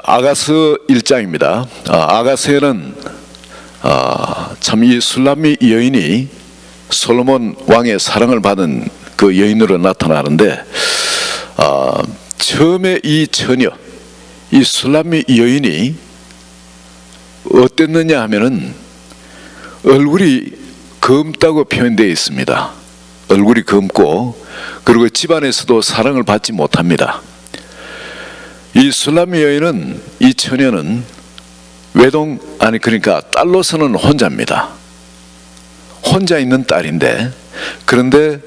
아가서 1장입니다. 아가서에는 참 이 술람미 여인이 솔로몬 왕의 사랑을 받은 그 여인으로 나타나는데, 처음에 이 처녀, 이 술람미 여인이 어땠느냐 하면은 얼굴이 검다고 표현되어 있습니다. 얼굴이 검고, 그리고 집안에서도 사랑을 받지 못합니다. 이 술람미 여인은, 이 처녀는 그러니까 딸로서는 혼자입니다. 혼자 있는 딸인데, 그런데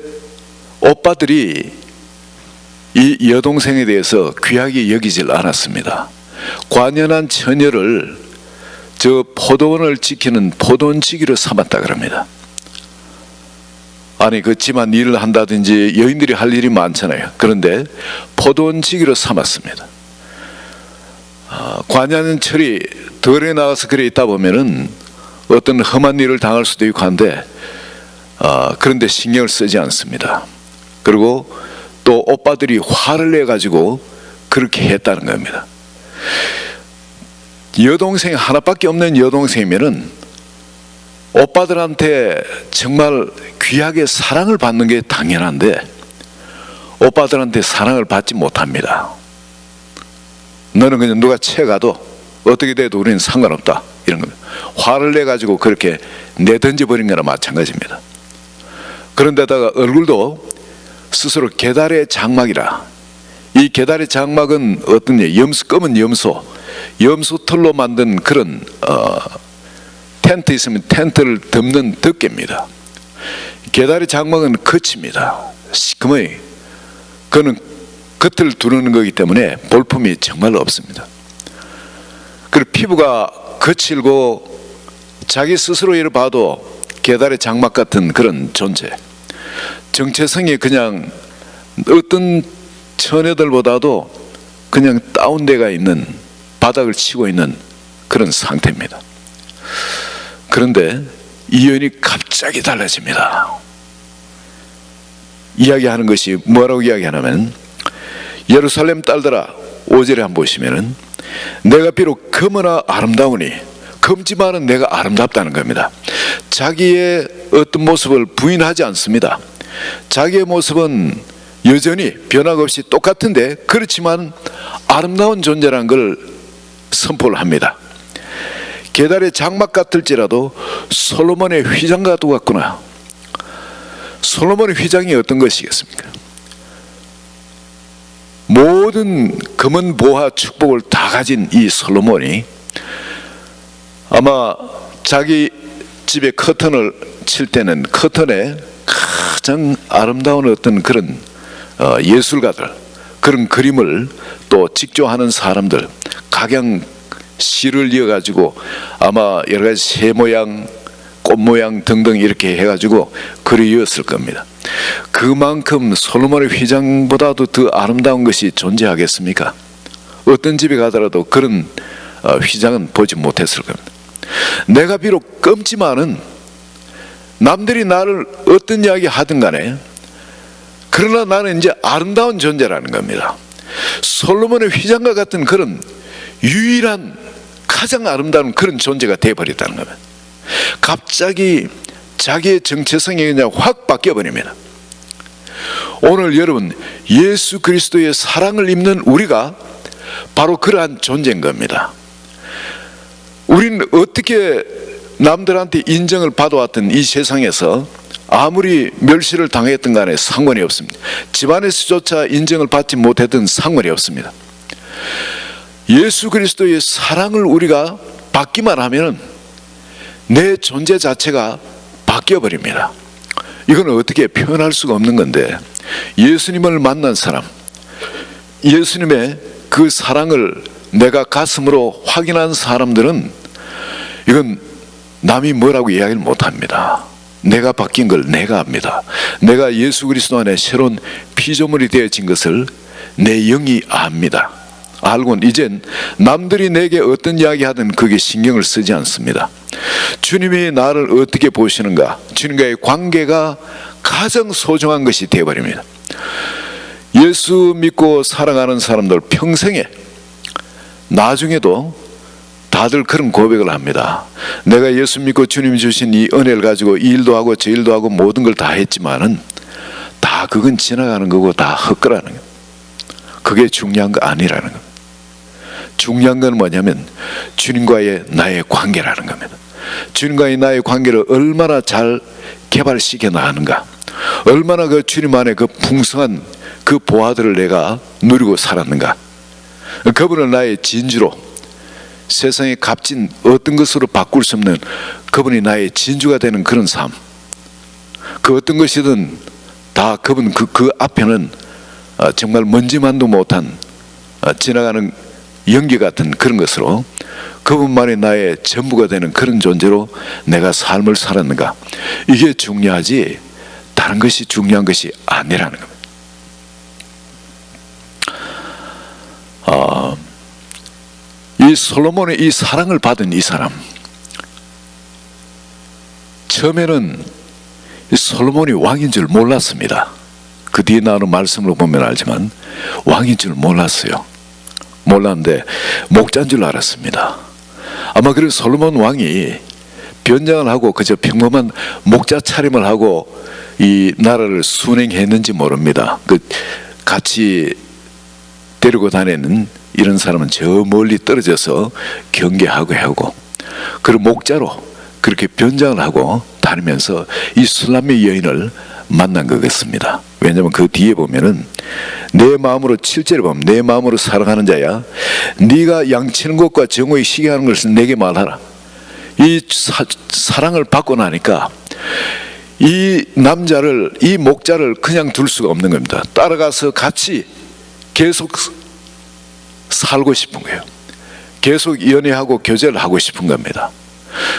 오빠들이 이 여동생에 대해서 귀하게 여기질 않았습니다. 관연한 처녀를 저 포도원을 지키는 포도원지기로 삼았다 그럽니다. 아니, 그 집안 일을 한다든지 여인들이 할 일이 많잖아요. 그런데 포도원지기로 삼았습니다. 관연한 철이 덜에 나가서 그래 있다 보면은 어떤 험한 일을 당할 수도 있고 한데, 그런데 신경을 쓰지 않습니다. 그리고 또 오빠들이 화를 내 가지고 그렇게 했다는 겁니다. 여동생 하나밖에 없는 여동생이면은 오빠들한테 정말 귀하게 사랑을 받는 게 당연한데, 오빠들한테 사랑을 받지 못합니다. 너는 그냥 누가 채가도 어떻게 돼도 우리는 상관없다, 이런 겁니다. 화를 내 가지고 그렇게 내던져 버린 거나 마찬가지입니다. 그런데다가 얼굴도 스스로 계달의 장막이라, 이 계달의 장막은 어떤 검은 염소 털로 만든 그런 텐트 있으면 텐트를 덮는 덮개입니다. 계달의 장막은 거칩니다. 시커멓이, 그는 겉을 두르는 거기 때문에 볼품이 정말 없습니다. 그리고 피부가 거칠고 자기 스스로 이를 봐도 계달의 장막 같은 그런 존재, 정체성이 그냥 어떤 처녀들보다도 그냥 다운돼가 있는, 바닥을 치고 있는 그런 상태입니다. 그런데 이 여인이 갑자기 달라집니다. 이야기하는 것이 뭐라고 이야기하냐면, 예루살렘 딸들아, 5절에 한번 보시면은 내가 비록 검으나 아름다우니, 검지만은 내가 아름답다는 겁니다. 자기의 어떤 모습을 부인하지 않습니다. 자기의 모습은 여전히 변화가 없이 똑같은데, 그렇지만 아름다운 존재라는 걸 선포를 합니다. 계달의 장막 같을지라도 솔로몬의 휘장과 같구나. 솔로몬의 휘장이 어떤 것이겠습니까? 모든 검은 보화 축복을 다 가진 이 솔로몬이 아마 자기 집에 커튼을 칠 때는 커튼에 가장 아름다운 어떤 그런 예술가들, 그런 그림을 또 직조하는 사람들, 각양 실을 이어가지고 아마 여러 가지 새 모양, 꽃 모양 등등 이렇게 해가지고 그리었을 겁니다. 그만큼 솔로몬의 휘장보다도 더 아름다운 것이 존재하겠습니까? 어떤 집에 가더라도 그런 휘장은 보지 못했을 겁니다. 내가 비록 검지만은 남들이 나를 어떤 이야기 하든 간에, 그러나 나는 이제 아름다운 존재라는 겁니다. 솔로몬의 휘장과 같은 그런 유일한 가장 아름다운 그런 존재가 되어버렸다는 겁니다. 갑자기 자기의 정체성이 그냥 확 바뀌어버립니다. 오늘 여러분, 예수 그리스도의 사랑을 입는 우리가 바로 그러한 존재인 겁니다. 우리는 어떻게 남들한테 인정을 받아왔던 이 세상에서 아무리 멸시를 당했던 간에 상관이 없습니다. 집안에서조차 인정을 받지 못했던 상관이 없습니다. 예수 그리스도의 사랑을 우리가 받기만 하면 내 존재 자체가 바뀌어버립니다. 이건 어떻게 표현할 수가 없는 건데, 예수님을 만난 사람, 예수님의 그 사랑을 내가 가슴으로 확인한 사람들은 이건 남이 뭐라고 이야기를 못합니다. 내가 바뀐 걸 내가 압니다. 내가 예수 그리스도 안에 새로운 피조물이 되어진 것을 내 영이 압니다. 알고는 이젠 남들이 내게 어떤 이야기 하든 그게 신경을 쓰지 않습니다. 주님이 나를 어떻게 보시는가, 주님과의 관계가 가장 소중한 것이 되어버립니다. 예수 믿고 살아가는 사람들 평생에 나중에도 다들 그런 고백을 합니다. 내가 예수 믿고 주님이 주신 이 은혜를 가지고 이 일도 하고 저 일도 하고 모든 걸 다 했지만은 다 그건 지나가는 거고 다 헛거라는 거예요. 그게 중요한 거 아니라는 겁니다. 중요한 건 뭐냐면 주님과의 나의 관계라는 겁니다. 주님과의 나의 관계를 얼마나 잘 개발시켜 나가는가, 얼마나 그 주님 안에 그 풍성한 그 보화들을 내가 누리고 살았는가, 그분을 나의 진주로, 세상의 값진 어떤 것으로 바꿀 수 없는 그분이 나의 진주가 되는 그런 삶, 그 어떤 것이든 다 그분 그 앞에는 정말 먼지만도 못한 지나가는 연기 같은 그런 것으로 그분만이 나의 전부가 되는 그런 존재로 내가 삶을 살았는가, 이게 중요하지 다른 것이 중요한 것이 아니라는 겁니다. 이 솔로몬의 이 사랑을 받은 이 사람, 처음에는 이 솔로몬이 왕인 줄 몰랐습니다. 그 뒤에 나오는 말씀으로 보면 알지만 왕인 줄 몰랐어요. 몰랐는데 목자인 줄 알았습니다. 아마 그래서 솔로몬 왕이 변장을 하고 그저 평범한 목자 차림을 하고 이 나라를 순행했는지 모릅니다. 그 같이 데리고 다니는 이런 사람은 저 멀리 떨어져서 경계하고 하고, 그런 목자로 그렇게 변장을 하고 다니면서 이 술람미 여인을 만난 것 같습니다. 왜냐하면 그 뒤에 보면은 내 마음으로 7절에 보면 내 마음으로 사랑하는 자야 네가 양치는 것과 정오에 시기하는 것을 내게 말하라. 이 사랑을 받고 나니까 이 남자를, 이 목자를 그냥 둘 수가 없는 겁니다. 따라가서 같이 계속 살고 싶은 거예요. 계속 연애하고 교제를 하고 싶은 겁니다.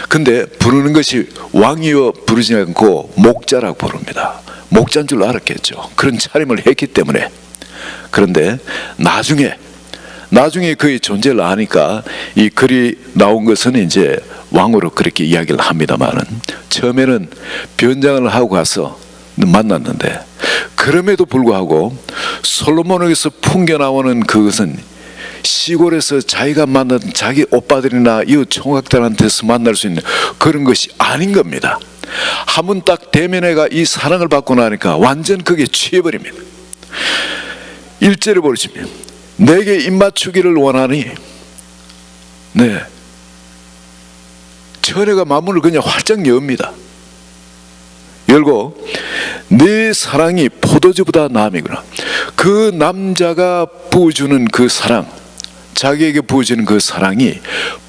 근데 부르는 것이 왕이여 부르지 않고 목자라고 부릅니다. 목자인 줄 알았겠죠. 그런 차림을 했기 때문에. 그런데 나중에 그의 존재를 아니까 이 글이 나온 것은 이제 왕으로 그렇게 이야기를 합니다만은, 처음에는 변장을 하고 가서 만났는데, 그럼에도 불구하고 솔로몬에게서 풍겨나오는 그것은 시골에서 자기가 만난 자기 오빠들이나 이웃 총각들한테서 만날 수 있는 그런 것이 아닌 겁니다. 한번 딱 대면해가 이 사랑을 받고 나니까 완전 그게 취해버립니다. 1절에 보시면 내게 입맞추기를 원하니, 네, 처녀가 마문을 그냥 활짝 여입니다. 열고 네 사랑이 포도주보다 나음이구나. 그 남자가 부어주는 그 사랑, 자기에게 부어주는 그 사랑이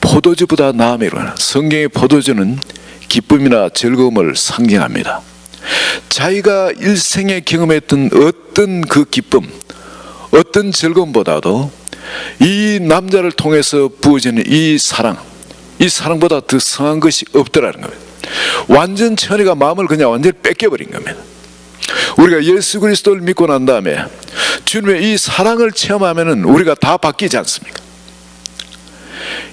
포도주보다 나음이구나. 성경의 포도주는 기쁨이나 즐거움을 상징합니다. 자기가 일생에 경험했던 어떤 그 기쁨, 어떤 즐거움보다도 이 남자를 통해서 부어지는 이 사랑보다 더 성한 것이 없더라는 겁니다. 완전 처녀가 마음을 그냥 완전히 뺏겨버린 겁니다. 우리가 예수 그리스도를 믿고 난 다음에 주님의 이 사랑을 체험하면은 우리가 다 바뀌지 않습니까?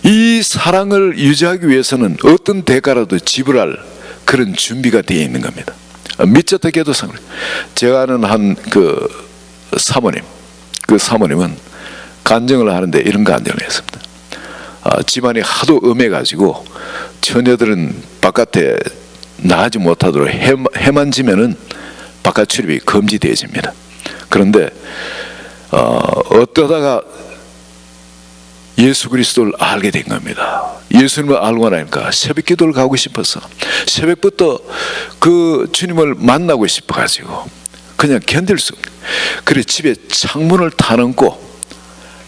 이 사랑을 유지하기 위해서는 어떤 대가라도 지불할 그런 준비가 되어 있는 겁니다. 미처택에도 제가 아는 한 그 사모님, 그 사모님은 간증을 하는데 이런 간증을 했습니다. 집안이 하도 음해가지고 처녀들은 바깥에 나가지 못하도록 해만 지면은 바깥 출입이 금지되어집니다. 그런데 어떠다가 예수 그리스도를 알게 된 겁니다. 예수님을 알고 나니까 새벽 기도를 가고 싶어서 새벽부터 그 주님을 만나고 싶어가지고 그냥 견딜 수 없는, 그래 집에 창문을 타놓고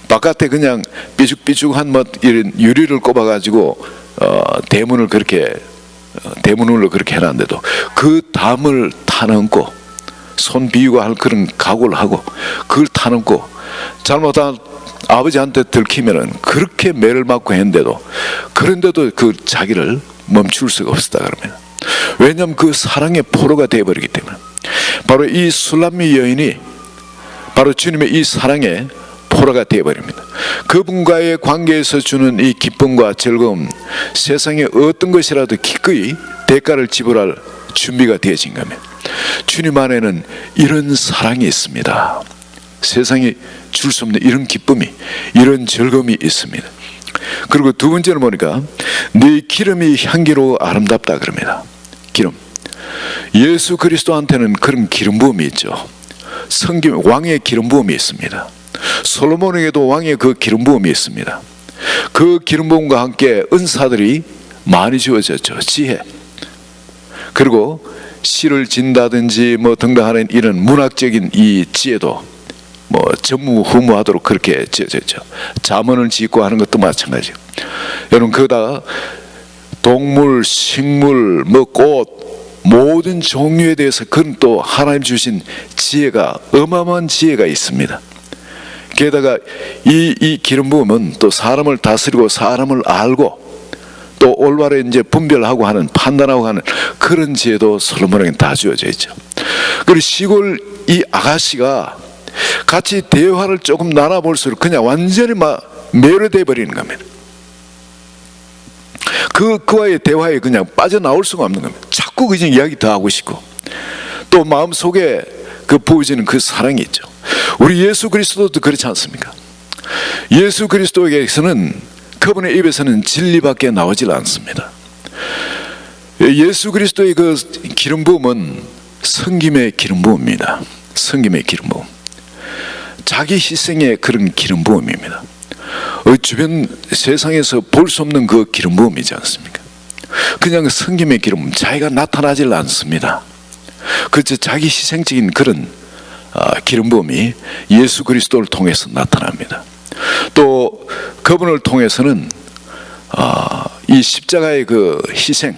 바깥에 그냥 삐죽삐죽한 뭐 이런 유리를 꼽아가지고 대문을 그렇게 대문으로 그렇게 해놨는데도 그 담을 타놓고 손 비우고 할 그런 각오를 하고 그걸 타놓고 잘못한 아버지한테 들키면은 그렇게 매를 맞고 했는데도, 그런데도 그 자기를 멈출 수가 없었다 그럽니다. 왜냐하면 그 사랑의 포로가 되어버리기 때문에. 바로 이 술람미 여인이 바로 주님의 이 사랑의 포로가 되어버립니다. 그분과의 관계에서 주는 이 기쁨과 즐거움, 세상에 어떤 것이라도 기꺼이 대가를 지불할 준비가 되어진 겁니다. 주님 안에는 이런 사랑이 있습니다. 세상에 줄 수 없는 이런 기쁨이, 이런 즐거움이 있습니다. 그리고 두 번째는 보니까 네 기름이 향기로 아름답다 그럽니다. 기름. 예수 그리스도한테는 그런 기름 부음이 있죠. 성김 왕의 기름 부음이 있습니다. 솔로몬에게도 왕의 그 기름 부음이 있습니다. 그 기름 부음과 함께 은사들이 많이 주어졌죠. 지혜, 그리고 시를 진다든지 뭐 등등 하는 이런 문학적인 이 지혜도 뭐 전무후무하도록 그렇게 지어졌죠. 잠언을 짓고 하는 것도 마찬가지예요. 여러분, 그다 동물, 식물, 뭐 꽃, 모든 종류에 대해서 그건 또 하나님 주신 지혜가, 어마어마한 지혜가 있습니다. 게다가 이 기름 부음은 또 사람을 다스리고 사람을 알고 또 올바로 이제 분별하고 하는, 판단하고 하는 그런 지혜도 솔로몬에게 다 주어져 있죠. 그리고 시골 이 아가씨가 같이 대화를 조금 나눠볼수록 그냥 완전히 막 매료돼 버리는 겁니다. 그와의 대화에 그냥 빠져나올 수가 없는 겁니다. 자꾸 그냥 이야기 더 하고 싶고, 또 마음속에 그 부어지는 그 사랑이 있죠. 우리 예수 그리스도도 그렇지 않습니까? 예수 그리스도에게서는, 그분의 입에서는 진리밖에 나오질 않습니다. 예수 그리스도의 그 기름 부음은 성김의 기름 부음입니다. 성김의 기름 부음, 자기 희생의 그런 기름 부음입니다. 주변 세상에서 볼 수 없는 그 기름 부음이지 않습니까? 그냥 성김의 기름, 자기가 나타나질 않습니다. 그저 자기 희생적인 그런 기름 부음이 예수 그리스도를 통해서 나타납니다. 또 그분을 통해서는 이 십자가의 그 희생,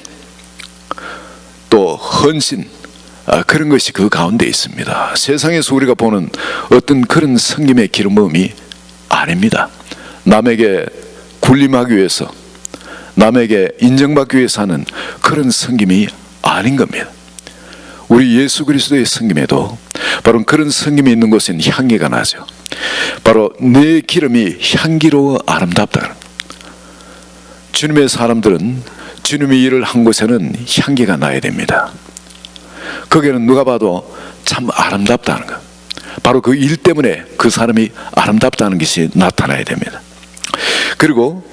또 헌신, 그런 것이 그 가운데 있습니다. 세상에서 우리가 보는 어떤 그런 성김의 기름 부음이 아닙니다. 남에게 군림하기 위해서, 남에게 인정받기 위해서 하는 그런 성김이 아닌 겁니다. 우리 예수 그리스도의 성김에도 바로 그런 성김이 있는 곳에는 향기가 나죠. 바로 내 기름이 향기로 아름답다. 주님의 사람들은 주님의 일을 한 곳에는 향기가 나야 됩니다. 거기에는 누가 봐도 참 아름답다는 것, 바로 그 일 때문에 그 사람이 아름답다는 것이 나타나야 됩니다. 그리고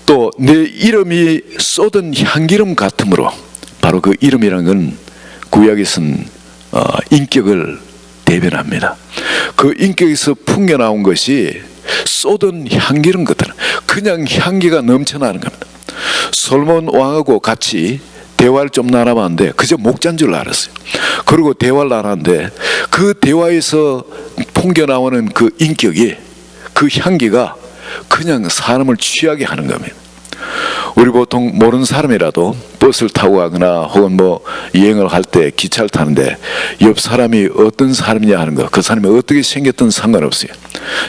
또 내 이름이 쏟은 향기름 같으므로, 바로 그 이름이라는 건 구약에서는 인격을 대변합니다. 그 인격에서 풍겨나온 것이 쏟은 향기름 같은, 그냥 향기가 넘쳐나는 겁니다. 솔몬 왕하고 같이 대화를 좀 나눠봤는데 그저 목자인 줄 알았어요. 그리고 대화를 나눴는데 그 대화에서 풍겨나오는 그 인격이, 그 향기가 그냥 사람을 취하게 하는 겁니다. 우리 보통 모르는 사람이라도 버스를 타고 가거나 혹은 뭐 여행을 할 때 기차를 타는데 옆 사람이 어떤 사람이냐 하는 거, 그 사람이 어떻게 생겼든 상관없어요.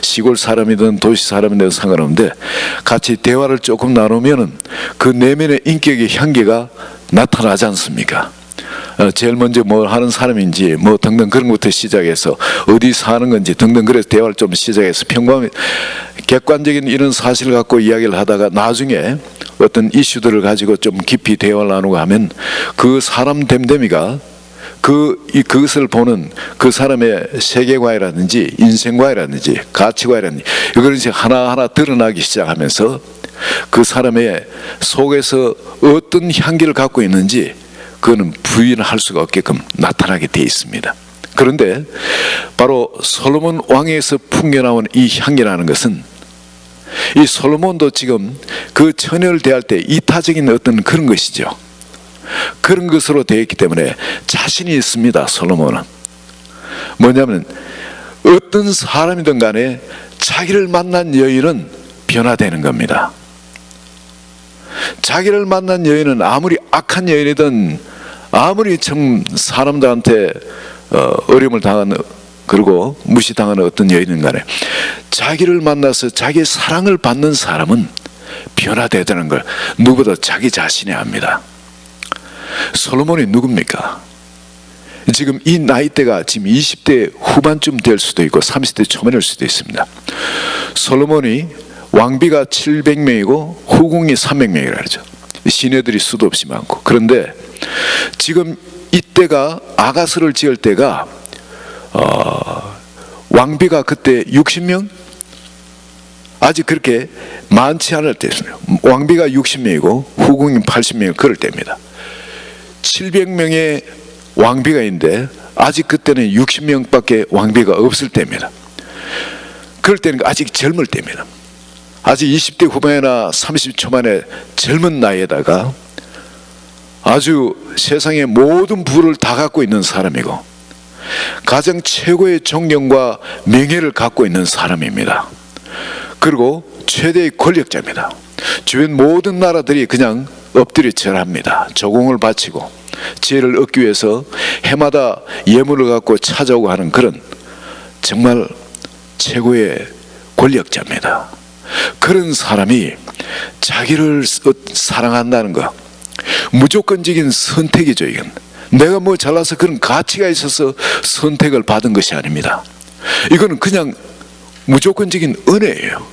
시골 사람이든 도시 사람이든 상관없는데 같이 대화를 조금 나누면은 그 내면의 인격의 향기가 나타나지 않습니까? 제일 먼저 뭐 하는 사람인지 뭐 등등 그런 것부터 시작해서 어디 사는 건지 등등, 그래서 대화를 좀 시작해서 평범히 객관적인 이런 사실을 갖고 이야기를 하다가 나중에 어떤 이슈들을 가지고 좀 깊이 대화를 나누고 하면 그 사람 됨됨이가 그것을 보는 그 사람의 세계관이라든지 인생관이라든지 가치관이라든지 이것이 하나하나 드러나기 시작하면서 그 사람의 속에서 어떤 향기를 갖고 있는지 그거는 부인할 수가 없게끔 나타나게 되어 있습니다. 그런데 바로 솔로몬 왕에서 풍겨나온 이 향기라는 것은, 이 솔로몬도 지금 그 처녀를 대할 때 이타적인 어떤 그런 것이죠. 그런 것으로 되어 있기 때문에 자신이 있습니다. 솔로몬은 뭐냐면 어떤 사람이든 간에 자기를 만난 여인은 변화되는 겁니다. 자기를 만난 여인은 아무리 악한 여인이든 아무리 참 사람들한테 어려움을 당하는, 그리고 무시당하는 어떤 여인은 간에 자기를 만나서 자기의 사랑을 받는 사람은 변화되다는 걸 누구보다 자기 자신이 압니다. 솔로몬이 누굽니까? 지금 이 나이대가 지금 20대 후반쯤 될 수도 있고 30대 초반일 수도 있습니다. 솔로몬이 왕비가 700명이고 후궁이 300명이라 그러죠. 시내들이 수도 없이 많고. 그런데 지금 이때가 아가스를 지을 때가 왕비가 그때 60명? 아직 그렇게 많지 않을 때였어요. 왕비가 60명이고 후궁이 80명 그럴 때입니다. 700명의 왕비가 있는데 아직 그때는 60명밖에 왕비가 없을 때입니다. 그럴 때는 아직 젊을 때입니다. 아직 20대 후반이나 30 초반의 젊은 나이에다가 아주 세상의 모든 부를 다 갖고 있는 사람이고 가장 최고의 존경과 명예를 갖고 있는 사람입니다. 그리고 최대의 권력자입니다. 주변 모든 나라들이 그냥 엎드려 절합니다. 조공을 바치고 지혜를 얻기 위해서 해마다 예물을 갖고 찾아오고 하는 그런 정말 최고의 권력자입니다. 그런 사람이 자기를 사랑한다는 것, 무조건적인 선택이죠. 이건 내가 뭐 잘나서 그런 가치가 있어서 선택을 받은 것이 아닙니다. 이거는 그냥 무조건적인 은혜예요.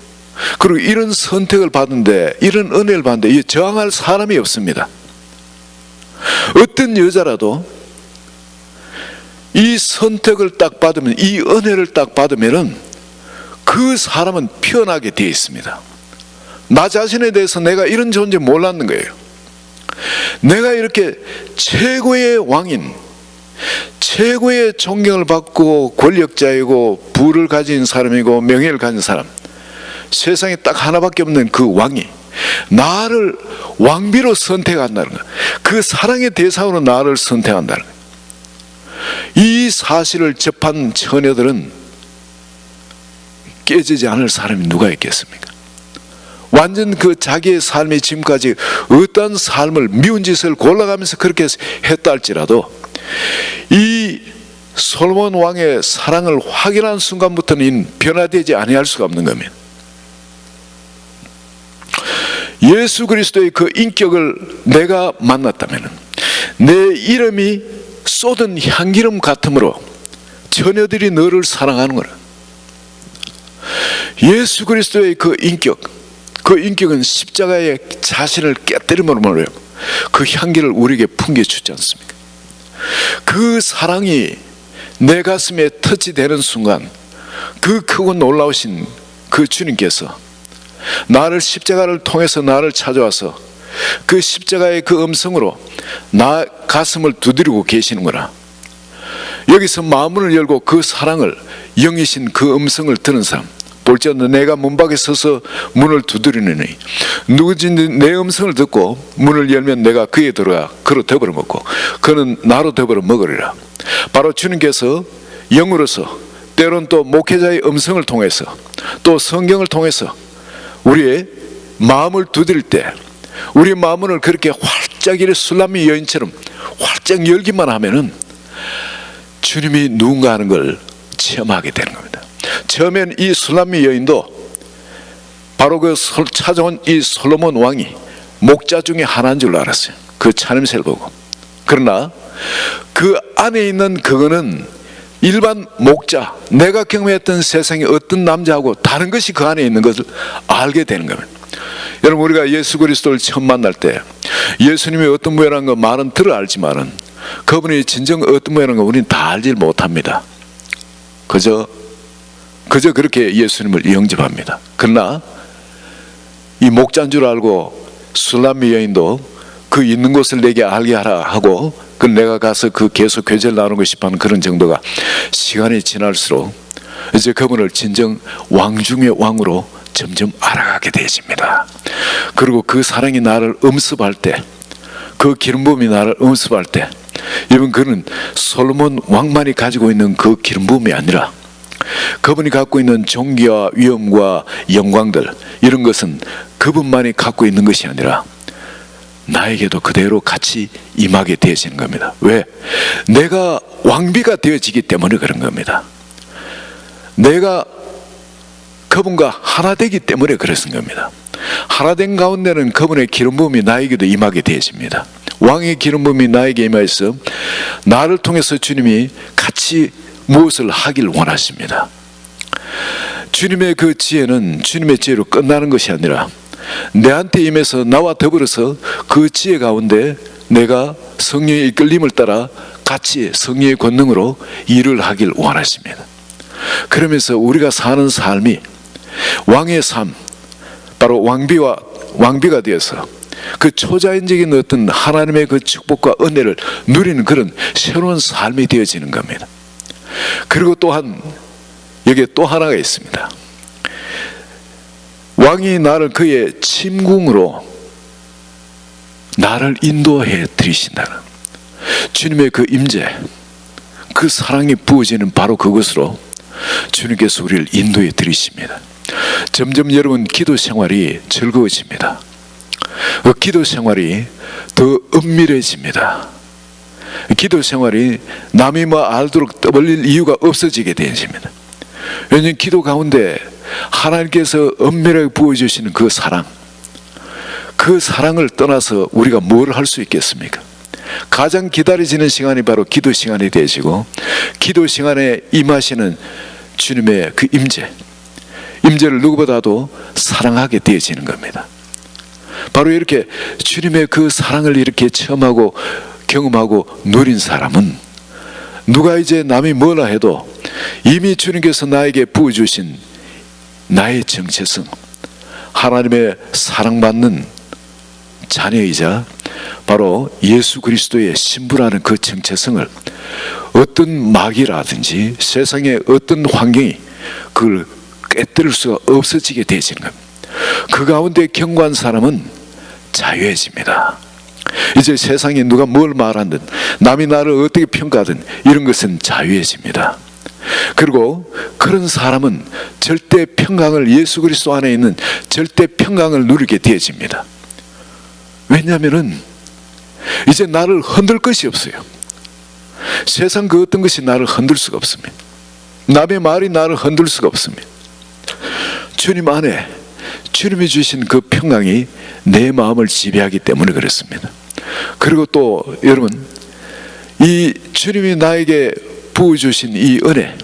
그리고 이런 선택을 받는데, 이런 은혜를 받는데 저항할 사람이 없습니다. 어떤 여자라도 이 선택을 딱 받으면, 이 은혜를 딱 받으면은 그 사람은 피어나게 되어 있습니다. 나 자신에 대해서 내가 이런 존재 몰랐는 거예요. 내가 이렇게 최고의 왕인, 최고의 존경을 받고 권력자이고 부를 가진 사람이고 명예를 가진 사람, 세상에 딱 하나밖에 없는 그 왕이 나를 왕비로 선택한다는 것, 그 사랑의 대상으로 나를 선택한다는 것, 이 사실을 접한 처녀들은 깨지지 않을 사람이 누가 있겠습니까? 완전 그 자기의 삶이 지금까지 어떤 삶을 미운 짓을 골라가면서 그렇게 했다 할지라도 이 솔로몬 왕의 사랑을 확인한 순간부터는 변화되지 아니할 수가 없는 겁니다. 예수 그리스도의 그 인격을 내가 만났다면 내 이름이 쏟은 향기름 같으므로 처녀들이 너를 사랑하는 거라. 예수 그리스도의 그 인격, 그 인격은 십자가의 자신을 깨뜨림으로 그 향기를 우리에게 풍겨주지 않습니까? 그 사랑이 내 가슴에 터치되는 순간 그 크고 놀라우신 그 주님께서 나를 십자가를 통해서 나를 찾아와서 그 십자가의 그 음성으로 나 가슴을 두드리고 계시는구나. 여기서 마음을 열고 그 사랑을, 영이신 그 음성을 듣는 사람, 볼지어다 내가 문밖에 서서 문을 두드리느니 누구든지 내 음성을 듣고 문을 열면 내가 그에 들어가 그로 더불어 먹고 그는 나로 더불어 먹으리라. 바로 주님께서 영으로서 때론 또 목회자의 음성을 통해서 또 성경을 통해서 우리의 마음을 두드릴 때 우리의 마음을 그렇게 활짝 이래 술람미 여인처럼 활짝 열기만 하면은 주님이 누군가 하는 걸 체험하게 되는 겁니다. 처음엔 이 술람미 여인도 바로 그 찾아온 이 솔로몬 왕이 목자 중에 하나인 줄 알았어요. 그 차림새를 보고. 그러나 그 안에 있는 그거는 일반 목자, 내가 경험했던 세상의 어떤 남자하고 다른 것이 그 안에 있는 것을 알게 되는 겁니다. 여러분, 우리가 예수 그리스도를 처음 만날 때 예수님이 어떤 모양인 거 말은 들어 알지만은 그분이 진정 어떤 모양인 거 우리는 다 알지 못합니다. 그저 그렇게 예수님을 영접합니다. 그러나 이 목자인 줄 알고 술람미 여인도 그 있는 곳을 내게 알게 하라 하고 그 내가 가서 그 계속 교제를 나누고 싶어하는 그런 정도가 시간이 지날수록 이제 그분을 진정 왕 중의 왕으로 점점 알아가게 되십니다. 그리고 그 사랑이 나를 음습할 때, 그 기름 부음이 나를 음습할 때, 여러분, 그는 솔로몬 왕만이 가지고 있는 그 기름 부음이 아니라 그분이 갖고 있는 존귀와 위엄과 영광들, 이런 것은 그분만이 갖고 있는 것이 아니라 나에게도 그대로 같이 임하게 되어지는 겁니다. 왜? 내가 왕비가 되어지기 때문에 그런 겁니다. 내가 그분과 하나 되기 때문에 그랬은 겁니다. 하나 된 가운데는 그분의 기름 부음이 나에게도 임하게 되어집니다. 왕의 기름 부음이 나에게 임하여서 나를 통해서 주님이 같이 무엇을 하길 원하십니다. 주님의 그 지혜는 주님의 지혜로 끝나는 것이 아니라 내한테 임해서 나와 더불어서 그 지혜 가운데 내가 성령의 이끌림을 따라 같이 성령의 권능으로 일을 하길 원하십니다. 그러면서 우리가 사는 삶이 왕의 삶, 바로 왕비가 되어서 그 초자연적인 어떤 하나님의 그 축복과 은혜를 누리는 그런 새로운 삶이 되어지는 겁니다. 그리고 또한 여기에 또 하나가 있습니다. 왕이 나를 그의 침궁으로 나를 인도해 드리신다는 주님의 그 임재, 그 사랑이 부어지는 바로 그것으로 주님께서 우리를 인도해 드리십니다. 점점 여러분 기도 생활이 즐거워집니다. 그 기도 생활이 더 은밀해집니다. 기도 생활이 남이 뭐 알도록 떠벌릴 이유가 없어지게 되십니다. 왜냐하면 기도 가운데 하나님께서 은밀하게 부어주시는 그 사랑, 그 사랑을 떠나서 우리가 뭘 할 수 있겠습니까? 가장 기다려지는 시간이 바로 기도 시간이 되시고, 기도 시간에 임하시는 주님의 그 임재를 누구보다도 사랑하게 되어지는 겁니다. 바로 이렇게 주님의 그 사랑을 이렇게 체험하고 경험하고 누린 사람은 누가 이제 남이 뭐라 해도 이미 주님께서 나에게 부어주신 나의 정체성, 하나님의 사랑받는 자녀이자 바로 예수 그리스도의 신부라는 그 정체성을 어떤 마귀라든지 세상의 어떤 환경이 그걸 깨뜨릴 수가 없어지게 되지는 겁니다. 그 가운데 경고한 사람은 자유해집니다. 이제 세상에 누가 뭘 말하든 남이 나를 어떻게 평가하든 이런 것은 자유해집니다. 그리고 그런 사람은 절대 평강을, 예수 그리스도 안에 있는 절대 평강을 누리게 되어집니다. 왜냐하면은 이제 나를 흔들 것이 없어요. 세상 그 어떤 것이 나를 흔들 수가 없습니다. 남의 말이 나를 흔들 수가 없습니다. 주님 안에 주님이 주신 그 평강이 내 마음을 지배하기 때문에 그렇습니다. 그리고 또 여러분, 이 주님이 나에게 부어주신 이 은혜,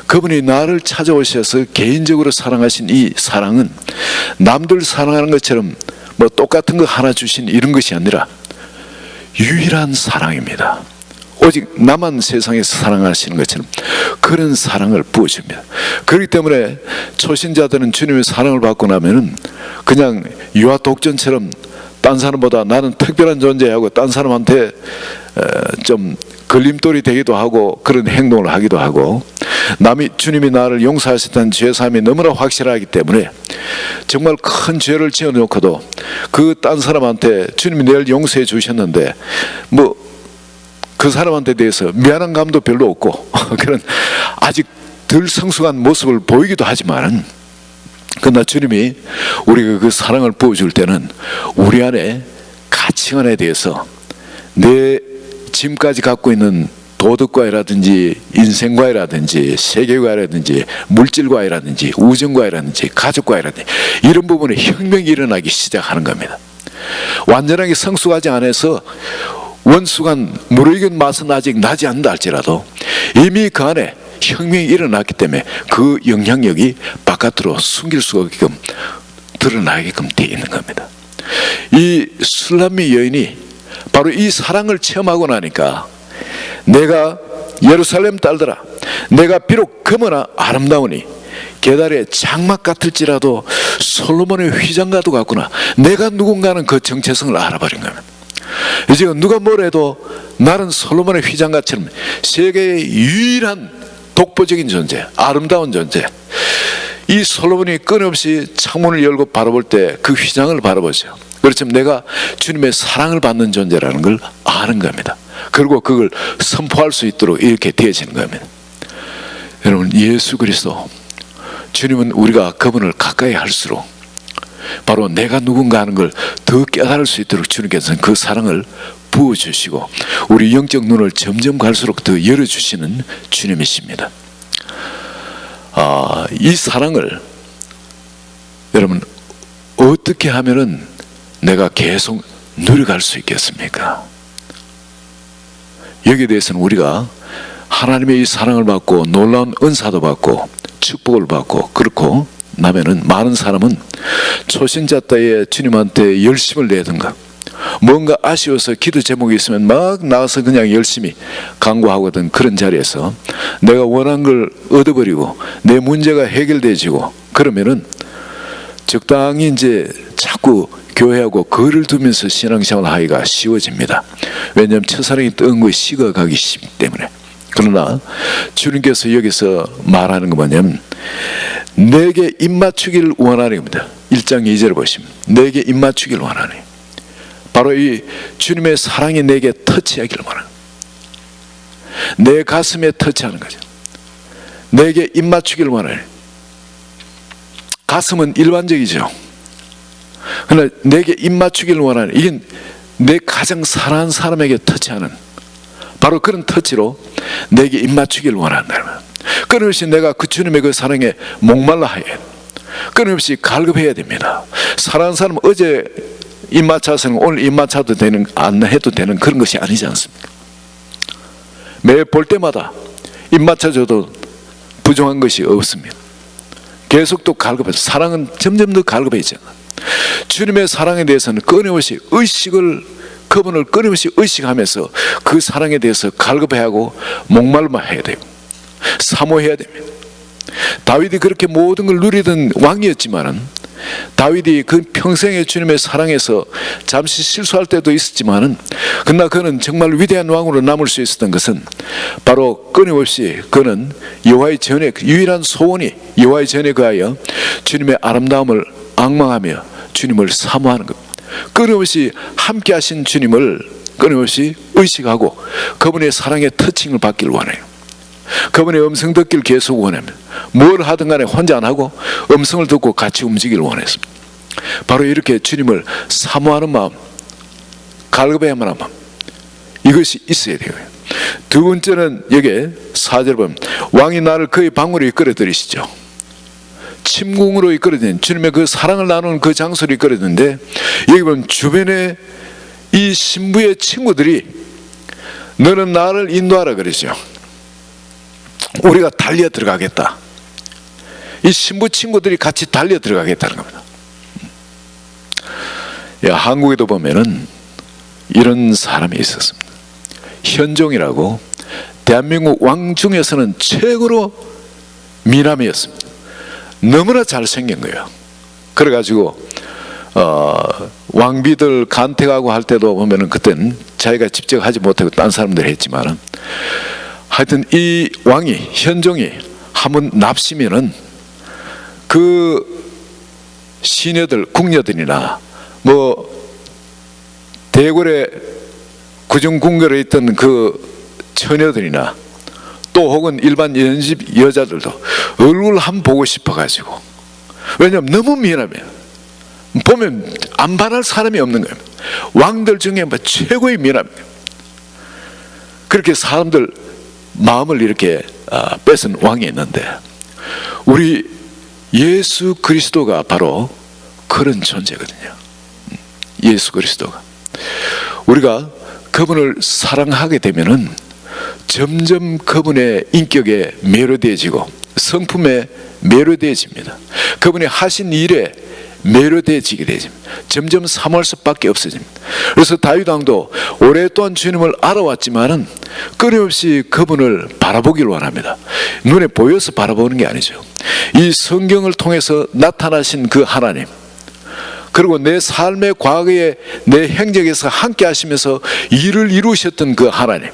그분이 나를 찾아오셔서 개인적으로 사랑하신 이 사랑은 남들 사랑하는 것처럼 뭐 똑같은 거 하나 주신 이런 것이 아니라 유일한 사랑입니다. 오직 나만 세상에서 사랑하시는 것처럼 그런 사랑을 부어줍니다. 그렇기 때문에 초신자들은 주님의 사랑을 받고 나면은 그냥 유아 독전처럼 딴 사람보다 나는 특별한 존재하고 딴 사람한테 좀 걸림돌이 되기도 하고 그런 행동을 하기도 하고, 주님이 나를 용서하셨다는 죄사함이 너무나 확실하기 때문에 정말 큰 죄를 지어놓고도 그 딴 사람한테 주님이 내를 용서해 주셨는데 뭐 그 사람한테 대해서 미안한 감도 별로 없고 그런 아직 덜 성숙한 모습을 보이기도 하지만, 그러나 주님이 우리가 그 사랑을 부어줄 때는 우리 안에 가치관에 대해서 내 지금까지 갖고 있는 도덕과이라든지 인생과이라든지 세계과이라든지 물질과이라든지 우정과이라든지 가족과이라든지 이런 부분에 혁명이 일어나기 시작하는 겁니다. 완전하게 성숙하지 않아서 원수간 무르익은 맛은 아직 나지 않는다 할지라도 이미 그 안에 혁명이 일어났기 때문에 그 영향력이 바깥으로 숨길 수가 없게끔 드러나게끔 되어 있는 겁니다. 이 술람미 여인이 바로 이 사랑을 체험하고 나니까, 내가 예루살렘 딸들아, 내가 비록 금으나 아름다우니 게달의 장막 같을지라도 솔로몬의 휘장과도 같구나, 내가 누군가는 그 정체성을 알아버린 겁니다. 이제 누가 뭐래도 나는 솔로몬의 휘장같처럼 세계의 유일한 독보적인 존재, 아름다운 존재. 이 솔로몬이 끊임없이 창문을 열고 바라볼 때 그 휘장을 바라보죠. 그렇지만 내가 주님의 사랑을 받는 존재라는 걸 아는 겁니다. 그리고 그걸 선포할 수 있도록 이렇게 되어지는 겁니다. 여러분, 예수 그리스도, 주님은 우리가 그분을 가까이 할수록 바로 내가 누군가 하는 걸 더 깨달을 수 있도록 주님께서는 그 사랑을 부어주시고 우리 영적 눈을 점점 갈수록 더 열어주시는 주님이십니다. 이 사랑을 여러분 어떻게 하면은 내가 계속 누려갈 수 있겠습니까? 여기에 대해서는 우리가 하나님의 이 사랑을 받고 놀라운 은사도 받고 축복을 받고 그렇고 나면은 많은 사람은 초신자 때에 주님한테 열심을 내든가 뭔가 아쉬워서 기도 제목이 있으면 막 나가서 그냥 열심히 강구하거든. 그런 자리에서 내가 원한 걸 얻어버리고 내 문제가 해결되지고 그러면은 적당히 이제 자꾸 교회하고 거리를 두면서 신앙생활 하기가 쉬워집니다. 왜냐하면 첫사랑이 뜬 것이 식어가기 쉽기 때문에. 그러나 주님께서 여기서 말하는 건 뭐냐면 내게 입맞추기를 원하는 겁니다. 1장 2절을 보시면 내게 입맞추기를 원하네. 바로 이 주님의 사랑이 내게 터치하기를 원하는, 내 가슴에 터치하는 거죠. 내게 입맞추기를 원하네. 가슴은 일반적이죠. 그러나 내게 입맞추기를 원하는, 이게 내 가장 사랑하는 사람에게 터치하는 바로 그런 터치로 내게 입맞추기를 원한다. 끊임없이 내가 그 주님의 그 사랑에 목말라 해야 돼. 끊임없이 갈급해야 됩니다. 사랑하는 사람은 어제 입맞춰서는 오늘 입맞춰도 되는, 안 해도 되는 그런 것이 아니지 않습니까? 매 볼 때마다 입맞춰줘도 부족한 것이 없습니다. 계속 또 갈급해서 사랑은 점점 더 갈급해지잖아. 주님의 사랑에 대해서는 끊임없이 그분을 끊임없이 의식하면서 그 사랑에 대해서 갈급해하고 목말라 해야 돼요. 사모해야 됩니다. 다윗이 그렇게 모든 걸 누리던 왕이었지만은, 다윗이 그 평생의 주님의 사랑에서 잠시 실수할 때도 있었지만은, 그러나 그는 정말 위대한 왕으로 남을 수 있었던 것은 바로 끊임없이 그는 여호와의 전에, 유일한 소원이 여호와의 전에 거하여 주님의 아름다움을 앙망하며 주님을 사모하는 것. 끊임없이 함께 하신 주님을 끊임없이 의식하고 그분의 사랑의 터칭을 받기를 원해요. 그분의 음성 듣기를 계속 원합니다. 뭘 하든 간에 혼자 안 하고 음성을 듣고 같이 움직이기를 원했습니다. 바로 이렇게 주님을 사모하는 마음, 갈급해야만 하는 마음, 이것이 있어야 돼요. 두 번째는 여기에 4절 보면 왕이 나를 그의 방으로 이끌어들이시죠. 침궁으로 이끌어든 주님의 그 사랑을 나누는 그 장소로 이끌어드는데, 여기 보면 주변에 이 신부의 친구들이 너는 나를 인도하라 그러죠. 우리가 달려 들어가겠다. 이 신부 친구들이 같이 달려 들어가겠다는 겁니다. 한국에도 보면은 이런 사람이 있었습니다. 현종이라고 대한민국 왕 중에서는 최고로 미남이었습니다. 너무나 잘생긴 거예요. 그래가지고 왕비들 간택하고 할 때도 보면은 그때는 자기가 직접 하지 못하고 딴 사람들이 했지만은, 하여튼 이 왕이, 현종이 한번 납치면은 그 시녀들, 궁녀들이나 뭐 대궐에 구중궁궐에 있던 그 처녀들이나 또 혹은 일반 연집 여자들도 얼굴 한번 보고 싶어가지고, 왜냐하면 너무 미남해요. 보면 안 반할 사람이 없는 거예요. 왕들 중에 뭐 최고의 미남이에요. 그렇게 사람들 마음을 이렇게 뺏은 왕이 있는데, 우리 예수 그리스도가 바로 그런 존재거든요. 예수 그리스도가 우리가 그분을 사랑하게 되면은 점점 그분의 인격에 매료되어지고 성품에 매료되어집니다. 그분이 하신 일에 매료되어지게 되죠. 점점 사모할 수밖에 없어집니다. 그래서 다윗 왕도 오랫동안 주님을 알아왔지만은 끊임없이 그분을 바라보기를 원합니다. 눈에 보여서 바라보는 게 아니죠. 이 성경을 통해서 나타나신 그 하나님, 그리고 내 삶의 과거에 내 행적에서 함께 하시면서 일을 이루셨던 그 하나님,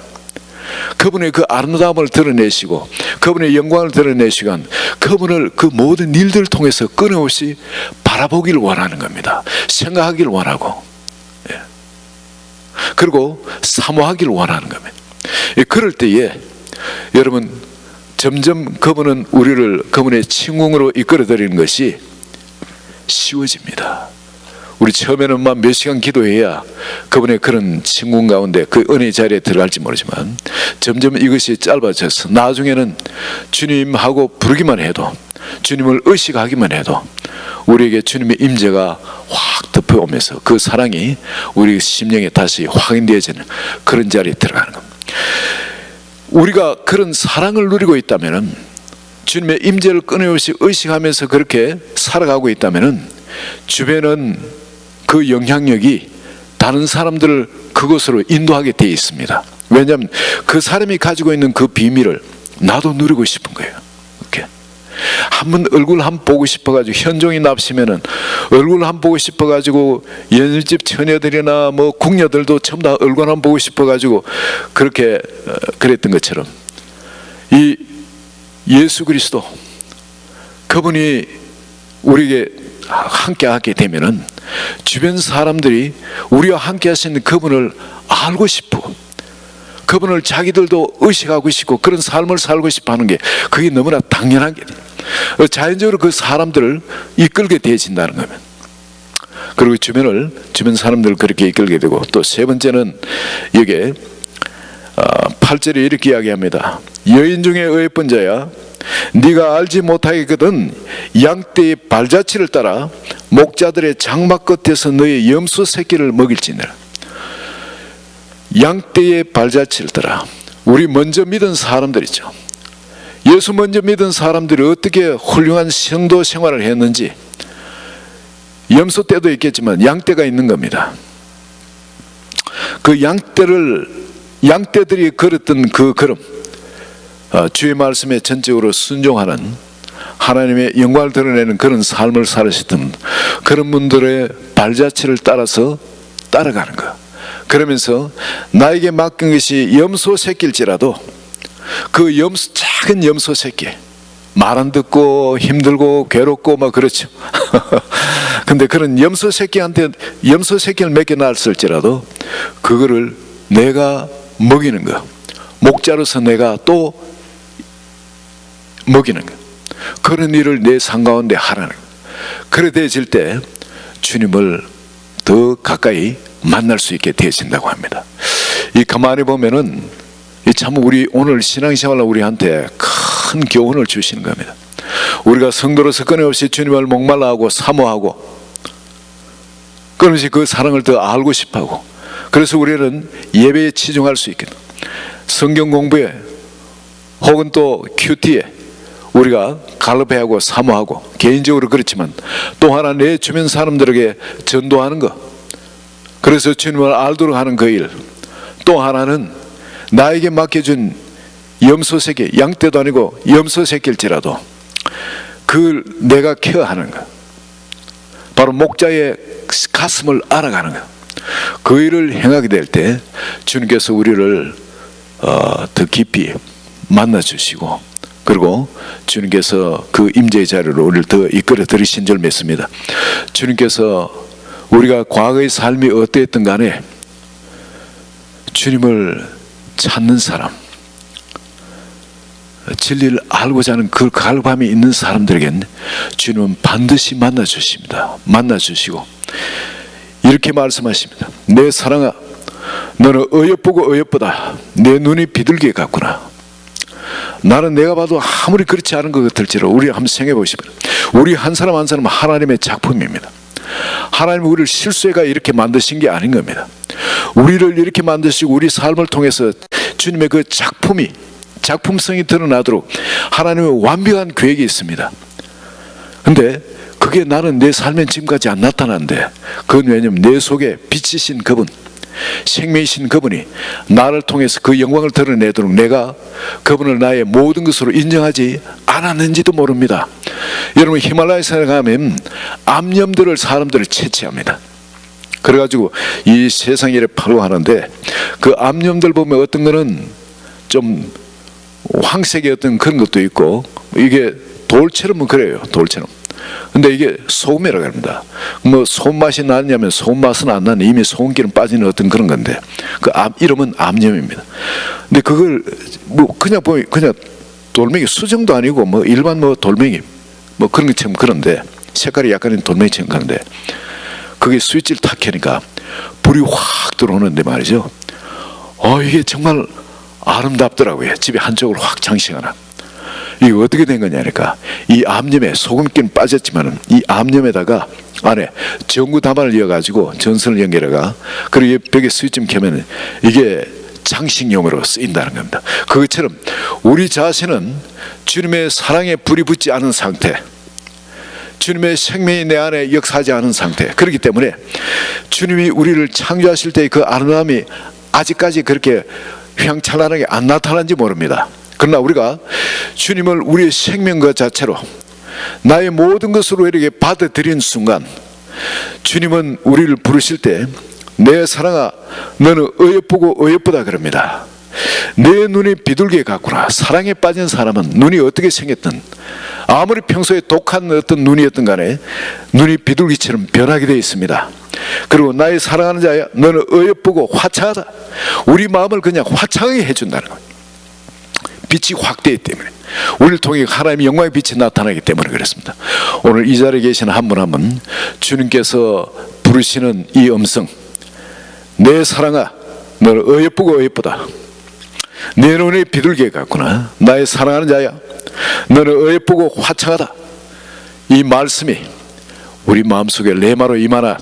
그분의 그 아름다움을 드러내시고 그분의 영광을 드러내시고 그분을 그 모든 일들을 통해서 끊임없이 바라보기를 원하는 겁니다. 생각하기를 원하고, 그리고 사모하기를 원하는 겁니다. 그럴 때에 여러분 점점 그분은 우리를 그분의 침궁으로 이끌어드리는 것이 쉬워집니다. 우리 처음에는 몇 시간 기도해야 그분의 그런 침궁 가운데 그 은혜의 자리에 들어갈지 모르지만, 점점 이것이 짧아져서 나중에는 주님하고 부르기만 해도, 주님을 의식하기만 해도 우리에게 주님의 임재가 확 덮여오면서 그 사랑이 우리 심령에 다시 확인되어지는 그런 자리에 들어가는 겁니다. 우리가 그런 사랑을 누리고 있다면, 주님의 임재를 끊임없이 의식하면서 그렇게 살아가고 있다면, 주변은 그 영향력이 다른 사람들을 그곳으로 인도하게 되어 있습니다. 왜냐하면 그 사람이 가지고 있는 그 비밀을 나도 누리고 싶은 거예요. 이렇게 한번 얼굴 한번 보고 싶어가지고, 현종이 납시면은 얼굴 한번 보고 싶어가지고 연잎집 처녀들이나 뭐 궁녀들도 전부 다 얼굴 한번 보고 싶어가지고 그렇게 그랬던 것처럼, 이 예수 그리스도 그분이 우리에게 함께 하게 되면은 주변 사람들이 우리와 함께 하시는 그분을 알고 싶고, 그분을 자기들도 의식하고 싶고 그런 삶을 살고 싶어 하는 게, 그게 너무나 당연하게 자연적으로 그 사람들을 이끌게 되어진다는 거면, 그리고 주변 사람들을 그렇게 이끌게 되고, 또 세 번째는 여기에 8절에 이렇게 이야기합니다. 여인 중에 예쁜 자야, 네가 알지 못하겠거든 양떼의 발자취를 따라 목자들의 장막 끝에서 너의 염소 새끼를 먹일지니라. 양떼의 발자취를 따라, 우리 먼저 믿은 사람들이죠. 예수 먼저 믿은 사람들이 어떻게 훌륭한 성도 생활을 했는지, 염소 떼도 있겠지만 양떼가 있는 겁니다. 그 양떼들이 걸었던 그 걸음, 주의 말씀에 전적으로 순종하는, 하나님의 영광을 드러내는 그런 삶을 살으셨던 그런 분들의 발자취를 따라서 따라가는 것. 그러면서 나에게 맡긴 것이 염소 새끼일지라도 그 작은 염소 새끼, 말 안 듣고 힘들고 괴롭고 막 그렇죠. 근데 그런 염소 새끼한테 염소 새끼를 몇 개 낳았을지라도 그거를 내가 먹이는 거, 목자로서 내가 또 먹이는 거, 그런 일을 내 삶 가운데 하라는 거. 그래 되어질 때 주님을 더 가까이 만날 수 있게 되어진다고 합니다. 이 가만히 보면은 참 우리 오늘 신앙생활로 우리한테 큰 교훈을 주시는 겁니다. 우리가 성도로서 끊임없이 주님을 목말라하고 사모하고, 끊임없이 그 사랑을 더 알고 싶어하고, 그래서 우리는 예배에 치중할 수 있겠다. 성경 공부에 혹은 또 큐티에 우리가 갈급해하고 사모하고, 개인적으로 그렇지만 또 하나 내 주변 사람들에게 전도하는 것, 그래서 주님을 알도록 하는 그 일, 또 하나는 나에게 맡겨준 염소 새끼, 양떼도 아니고 염소 새끼일지라도 그걸 내가 케어하는 것, 바로 목자의 가슴을 알아가는 것, 그 일을 행하게 될 때 주님께서 우리를 더 깊이 만나주시고, 그리고 주님께서 그 임재의 자리로 우리를 더 이끌어 들이신 줄 믿습니다. 주님께서 우리가 과거의 삶이 어떠했든 간에 주님을 찾는 사람, 진리를 알고자 하는 그 갈급함이 있는 사람들에겐 주님은 반드시 만나주십니다. 만나주시고 이렇게 말씀하십니다. 내 사랑아, 너는 어여쁘고 어여쁘다. 내 눈이 비둘기 같구나. 나는 내가 봐도 아무리 그렇지 않은 것 같을지라도, 우리 한번 생각해 보시면 우리 한 사람 한 사람은 하나님의 작품입니다. 하나님은 우리를 실수해가 이렇게 만드신 게 아닌 겁니다. 우리를 이렇게 만드시고 우리 삶을 통해서 주님의 그 작품성이 드러나도록 하나님의 완벽한 계획이 있습니다. 근데 그게 나는 내 삶엔 지금까지 안 나타나는데, 그건 왜냐하면 내 속에 빛이신 그분, 생명이신 그분이 나를 통해서 그 영광을 드러내도록 내가 그분을 나의 모든 것으로 인정하지 않았는지도 모릅니다. 여러분, 히말라야산에 가면 암염들을 사람들을 채취합니다. 그래가지고 이 세상 일에 팔고 하는데, 그 암염들 보면 어떤 거는 좀 황색의 어떤 그런 것도 있고, 이게 돌처럼은 그래요. 돌처럼. 근데 이게 소금이라고 합니다. 뭐 소금 맛이 나느냐면 소금 맛은 안 나는, 이미 소금기름 빠지는 어떤 그런 건데, 그 이름은 암염입니다. 근데 그걸 뭐 그냥 보면 그냥 돌멩이, 수정도 아니고 뭐 일반 뭐 돌멩이 뭐 그런 것처럼, 그런데 색깔이 약간은 돌멩이처럼 가는데, 그게 스위치를 탁 켜니까 불이 확 들어오는데 말이죠. 이게 정말 아름답더라고요. 집에 한쪽으로 확 장식하나. 이게 어떻게 된 거냐니까, 이 암염에 소금기는 빠졌지만은 이 암염에다가 안에 전구 다만을 이어가지고 전선을 연결해가, 그리고 벽에 스위치 켜면 이게 장식용으로 쓰인다는 겁니다. 그것처럼 우리 자신은 주님의 사랑에 불이 붙지 않은 상태, 주님의 생명이 내 안에 역사하지 않은 상태. 그렇기 때문에 주님이 우리를 창조하실 때의 그 아름다움이 아직까지 그렇게 휘황찬란하게 안 나타난지 모릅니다. 그러나 우리가 주님을 우리의 생명 그 자체로 나의 모든 것으로 이렇게 받아들인 순간 주님은 우리를 부르실 때 내 사랑아 너는 어여쁘고 어여쁘다 그럽니다. 내 눈이 비둘기 같구나. 사랑에 빠진 사람은 눈이 어떻게 생겼든 아무리 평소에 독한 어떤 눈이었든 간에 눈이 비둘기처럼 변하게 되어 있습니다. 그리고 나의 사랑하는 자야 너는 어여쁘고 화창하다. 우리 마음을 그냥 화창하게 해준다는 거예요. 빛이 확대하기 때문에 우리를 통해 하나님의 영광의 빛이 나타나기 때문에 그렇습니다. 오늘 이 자리에 계시는 한 분 한 분 주님께서 부르시는 이 음성, 내 사랑아 너는 어여쁘고 어여쁘다. 내 눈이 비둘기 같구나. 나의 사랑하는 자야 너는 어여쁘고 화창하다. 이 말씀이 우리 마음속에 레마로 임하나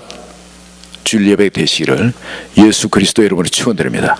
주일 예배 되시기를 예수 그리스도의 이름으로 축원드립니다.